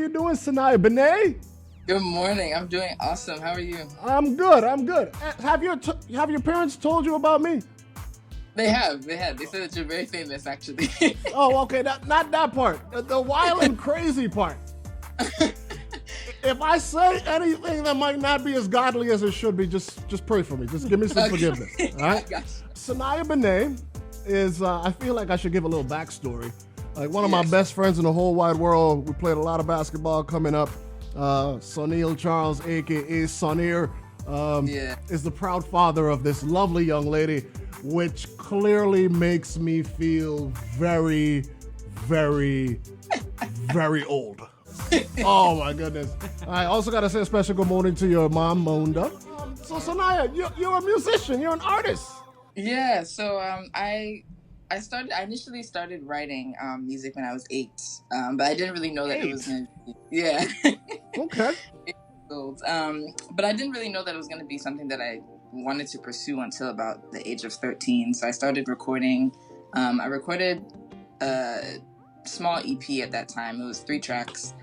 you doing, Sonayah Benee? Good morning. I'm doing awesome. How are you? I'm good. I'm good. Have your parents told you about me? They have. They have. They said that you're very famous, actually. Oh, okay. Not that part. The wild and crazy part. If I say anything that might not be as godly as it should be, just pray for me. Just give me some forgiveness. All right. Sonayah Benee is. I feel like I should give a little backstory. Like one of my best friends in the whole wide world. We played a lot of basketball coming up. Sonneil Charles, aka Sonir, is the proud father of this lovely young lady, which clearly makes me feel very, very, very old. Oh my goodness. I also got to say a special good morning to your mom, Monda. So Sonayah, you're a musician, you're an artist. Yeah, so I initially started writing music when I was 8, but I didn't really know that it was going to be, Okay. But I didn't really know that it was going to be something that I wanted to pursue until about the age of 13. So I started recording. I recorded a small EP at that time. It was 3 tracks.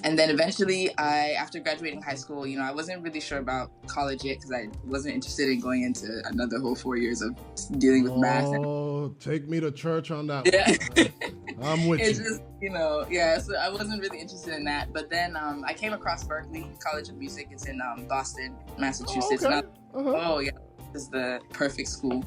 And then eventually, after graduating high school, I wasn't really sure about college yet because I wasn't interested in going into another whole 4 years of dealing with math. Oh, take me to church on that one. I'm with it's you. Just, so I wasn't really interested in that. But then I came across Berklee College of Music. It's in Boston, Massachusetts. Oh, okay. This is the perfect school.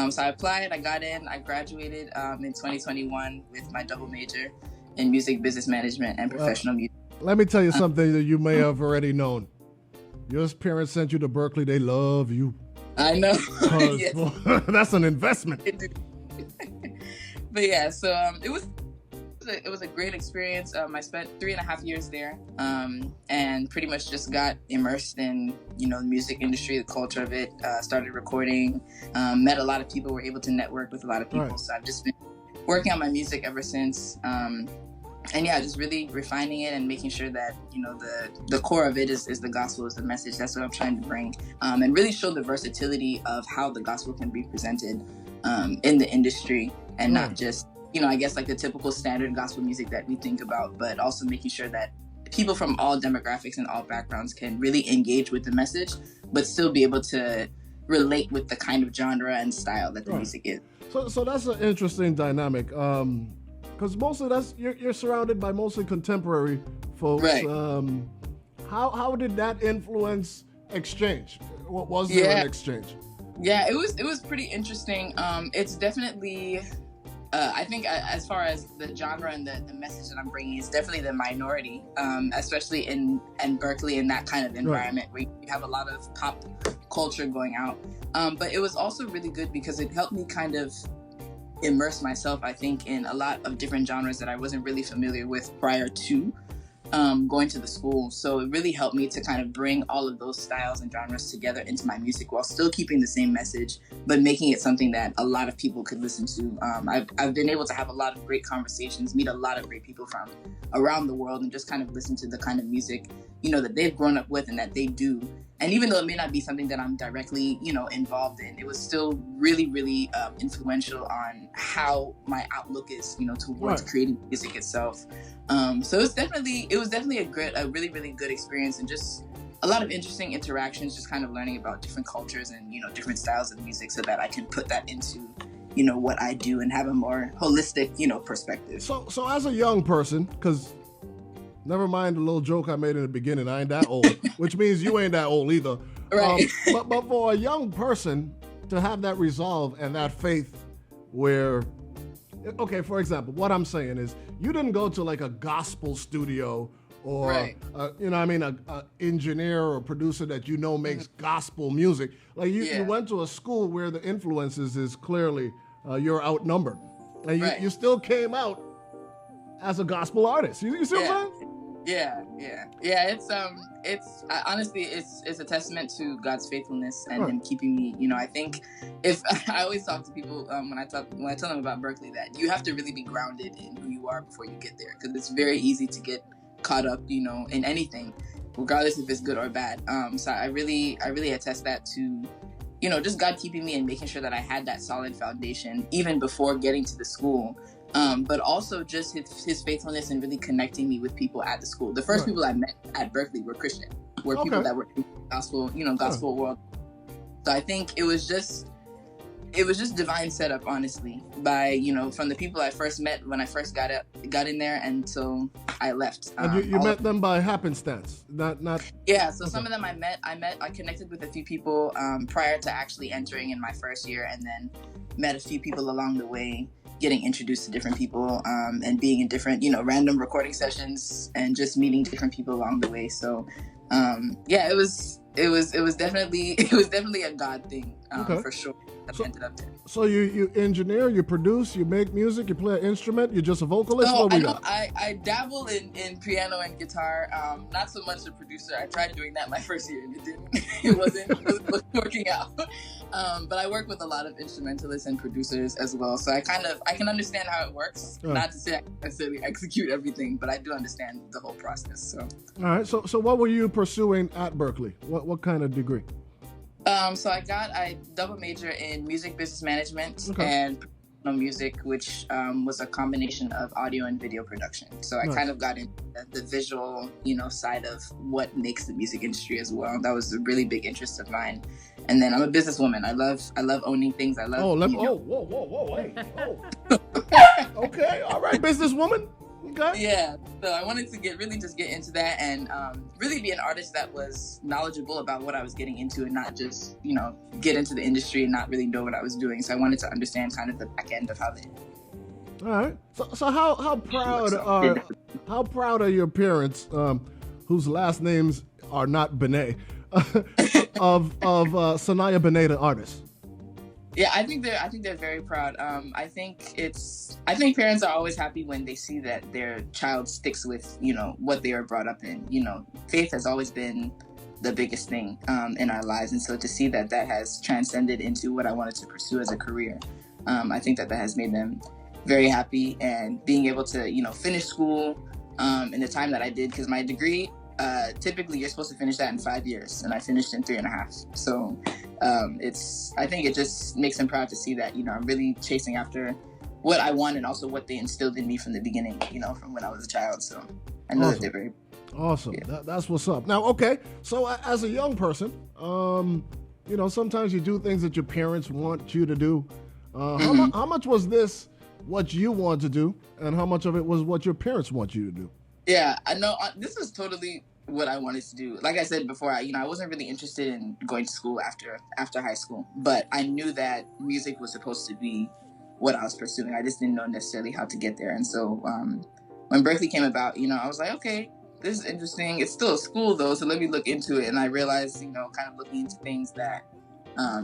So I applied, I got in, I graduated in 2021 with my double major in music business management and professional music. Let me tell you something that you may have already known. Your parents sent you to Berklee. They love you. I know. Yes. That's an investment. But yeah, so it was a great experience. I spent 3.5 years there, and pretty much just got immersed in the music industry, the culture of it. Started recording, met a lot of people, were able to network with a lot of people. Right. So I've just been working on my music ever since. And yeah, just really refining it and making sure that, the core of it is the gospel, is the message. That's what I'm trying to bring. And really show the versatility of how the gospel can be presented in the industry and not just, I guess like the typical standard gospel music that we think about, but also making sure that people from all demographics and all backgrounds can really engage with the message, but still be able to relate with the kind of genre and style that the music is. So that's an interesting dynamic. Because mostly you're surrounded by mostly contemporary folks. Right. How did that influence exchange? What was there an exchange? Yeah, it was pretty interesting. It's definitely, I think as far as the genre and the message that I'm bringing, is definitely the minority, especially in Berklee, in that kind of environment where you have a lot of pop culture going out. But it was also really good because it helped me kind of immerse myself, I think, in a lot of different genres that I wasn't really familiar with prior to going to the school. So it really helped me to kind of bring all of those styles and genres together into my music while still keeping the same message, but making it something that a lot of people could listen to. I've been able to have a lot of great conversations, meet a lot of great people from around the world, and just kind of listen to the kind of music, that they've grown up with and that they do. And even though it may not be something that I'm directly, involved in, it was still really, really influential on how my outlook is, towards creating music itself. So it was definitely a really, really good experience, and just a lot of interesting interactions, just kind of learning about different cultures and, different styles of music so that I can put that into, what I do and have a more holistic, perspective. So as a young person, because never mind the little joke I made in the beginning, I ain't that old, which means you ain't that old either. Right. But for a young person to have that resolve and that faith where, okay, for example, what I'm saying is you didn't go to like a gospel studio or, a engineer or producer that makes gospel music. Like you went to a school where the influences is clearly you're outnumbered. And you still came out as a gospel artist. You see what I'm saying? Yeah. It's honestly, it's a testament to God's faithfulness and Him keeping me. I think if I always talk to people when I tell them about Berklee, that you have to really be grounded in who you are before you get there, because it's very easy to get caught up, in anything, regardless if it's good or bad. So I really attest that to, just God keeping me and making sure that I had that solid foundation even before getting to the school. but also just his faithfulness in really connecting me with people at the school. The first people I met at Berkeley were Christian, were people that were in the gospel world. So I think it was just divine setup, honestly, by, from the people I first met when I first got in there until I left. And you met them by happenstance, not. Yeah, so some of them I connected with a few people prior to actually entering in my first year, and then met a few people along the way, getting introduced to different people, and being in different, random recording sessions, and just meeting different people along the way. So, it was definitely a God thing, for sure. So you engineer, you produce, you make music, you play an instrument, you're just a vocalist? No, I dabble in piano and guitar. Not so much a producer. I tried doing that my first year and it wasn't working out. But I work with a lot of instrumentalists and producers as well. So I can understand how it works. Not to say I can necessarily execute everything, but I do understand the whole process. So. All right. So what were you pursuing at Berkeley? What kind of degree? So I double major in music business management and professional music, which was a combination of audio and video production. So I kind of got into the visual, side of what makes the music industry as well. That was a really big interest of mine. And then I'm a businesswoman. I love owning things. I love. Whoa, hey, okay, all right, businesswoman. Okay. Yeah, so I wanted to get into that and really be an artist that was knowledgeable about what I was getting into, and not just, get into the industry and not really know what I was doing. So I wanted to understand kind of the back end of how they. All right. So how proud are your parents, whose last names are not Benee, of Sonayah Benee, the artist? Yeah, I think they're very proud. I think parents are always happy when they see that their child sticks with, what they are brought up in. Faith has always been the biggest thing in our lives, and so to see that has transcended into what I wanted to pursue as a career, I think that has made them very happy. And being able to, finish school in the time that I did, because my degree, typically you're supposed to finish that in 5 years, and I finished in 3.5. So I think it just makes them proud to see that, I'm really chasing after what I want, and also what they instilled in me from the beginning, from when I was a child. So I know that they're very awesome. Yeah. That's what's up. Now, okay, so as a young person, sometimes you do things that your parents want you to do. How much was this what you want to do, and how much of it was what your parents want you to do? Yeah, I know. This is totally what I wanted to do. Like I said before, I wasn't really interested in going to school after high school, but I knew that music was supposed to be what I was pursuing. I just didn't know necessarily how to get there. And so when Berkeley came about, I was like, okay, this is interesting. It's still a school though, so let me look into it. And I realized, kind of looking into things that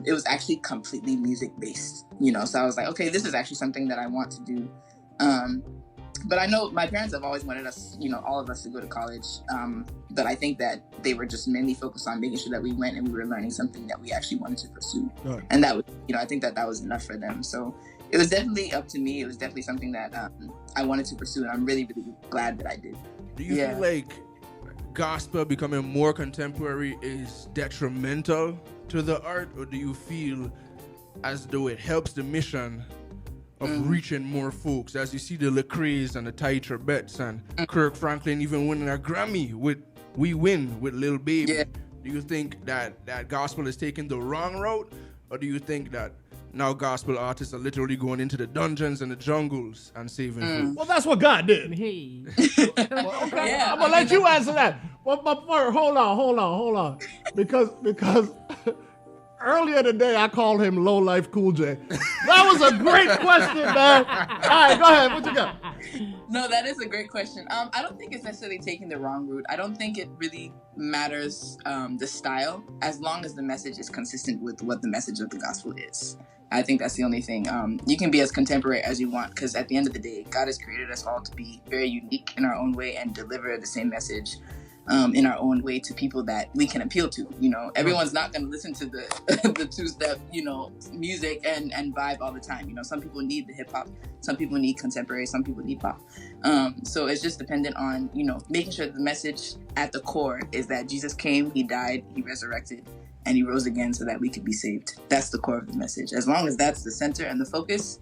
it was actually completely music based. So I was like, okay, this is actually something that I want to do. But I know my parents have always wanted us, all of us to go to college. But I think that they were just mainly focused on making sure that we went and we were learning something that we actually wanted to pursue. Right. And that was, I think that was enough for them. So it was definitely up to me. It was definitely something that I wanted to pursue. And I'm really, really glad that I did. Do you feel like gospel becoming more contemporary is detrimental to the art? Or do you feel as though it helps the mission of reaching more folks, as you see the Lecrae's and the Ty Trebets and Kirk Franklin even winning a Grammy with We Win with Lil Baby? Yeah. Do you think that gospel is taking the wrong route, or do you think that now gospel artists are literally going into the dungeons and the jungles and saving folks? Well, that's what God did. Hey. Well, okay, yeah, I'm gonna let you answer that. But first, hold on, because earlier today, I called him Low Life Cool J. That was a great question, man. All right, go ahead. What you got? No, that is a great question. I don't think it's necessarily taking the wrong route. I don't think it really matters the style, as long as the message is consistent with what the message of the gospel is. I think that's the only thing. You can be as contemporary as you want, because at the end of the day, God has created us all to be very unique in our own way and deliver the same message in our own way to people that we can appeal to. Everyone's not going to listen to the two-step, music and vibe all the time. Some people need the hip hop, some people need contemporary, some people need pop. So it's just dependent on, making sure that the message at the core is that Jesus came, he died, he resurrected, and he rose again so that we could be saved. That's the core of the message. As long as that's the center and the focus,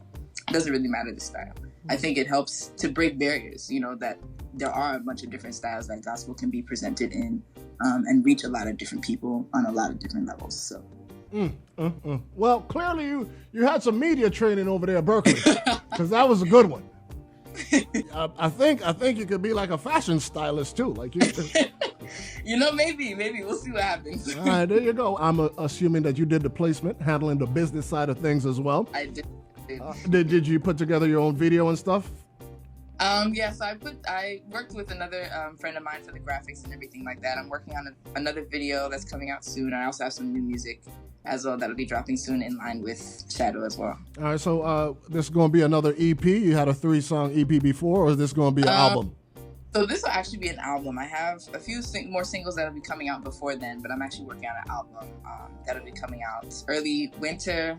it doesn't really matter the style. I think it helps to break barriers, you know, that there are a bunch of different styles that gospel can be presented in, and reach a lot of different people on a lot of different levels. So. Well, clearly you had some media training over there at Berkeley, because that was a good one. I think you could be like a fashion stylist too, like you. You know, maybe we'll see what happens. All right, there you go. I'm assuming that you did the placement, handling the business side of things as well. I did. Did you put together your own video and stuff? Yeah, so I worked with another friend of mine for the graphics and everything like that. I'm working on another video that's coming out soon. I also have some new music as well that'll be dropping soon in line with Shadow as well. All right, so this is going to be another EP. You had a 3-song EP before, or is this going to be an album? So this will actually be an album. I have a few more singles that'll be coming out before then, but I'm actually working on an album that'll be coming out early winter,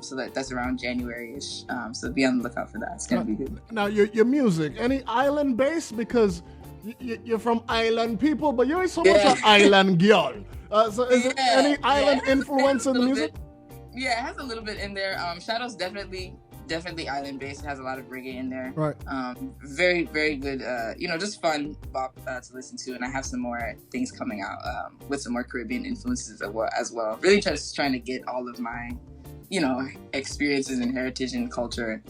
so that's around January-ish. So be on the lookout for that. It's gonna be good. Now, your music, any island based? Because you're from island people, but you ain't so much an island girl. So is there any island influence in the music? Yeah, it has a little bit in there. Shadow's definitely island based. It has a lot of reggae in there. Right. Very, very good. Just fun bop to listen to. And I have some more things coming out with some more Caribbean influences as well. Really just trying to get all of my, experiences and heritage and culture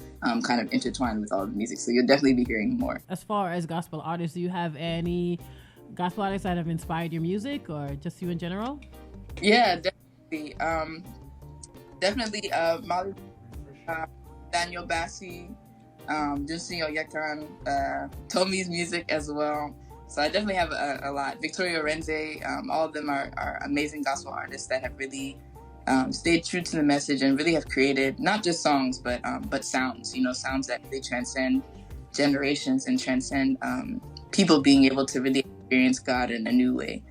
kind of intertwined with all the music. So you'll definitely be hearing more. As far as gospel artists, do you have any gospel artists that have inspired your music, or just you in general? Yeah, definitely. Molly, Daniel Bassi, Junsi Oyekan, Tommy's music as well. So I definitely have a lot. Victoria Renze, all of them are amazing gospel artists that have really stayed true to the message and really have created not just songs, but sounds, sounds that they transcend generations and transcend people being able to really experience God in a new way.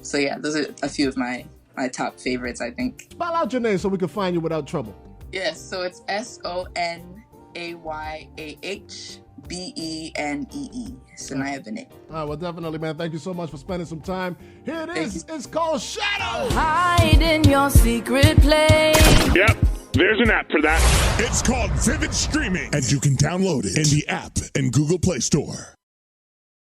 So yeah, those are a few of my top favorites, I think. Spell out your name so we can find you without trouble. Yes, so it's SONAYAHBENEE. Sonayah Benee. All right, well, definitely, man. Thank you so much for spending some time. Here it is. It's called Shadow. Hide in your secret place. Yep, there's an app for that. It's called Vivid Streaming, and you can download it in the app and Google Play Store.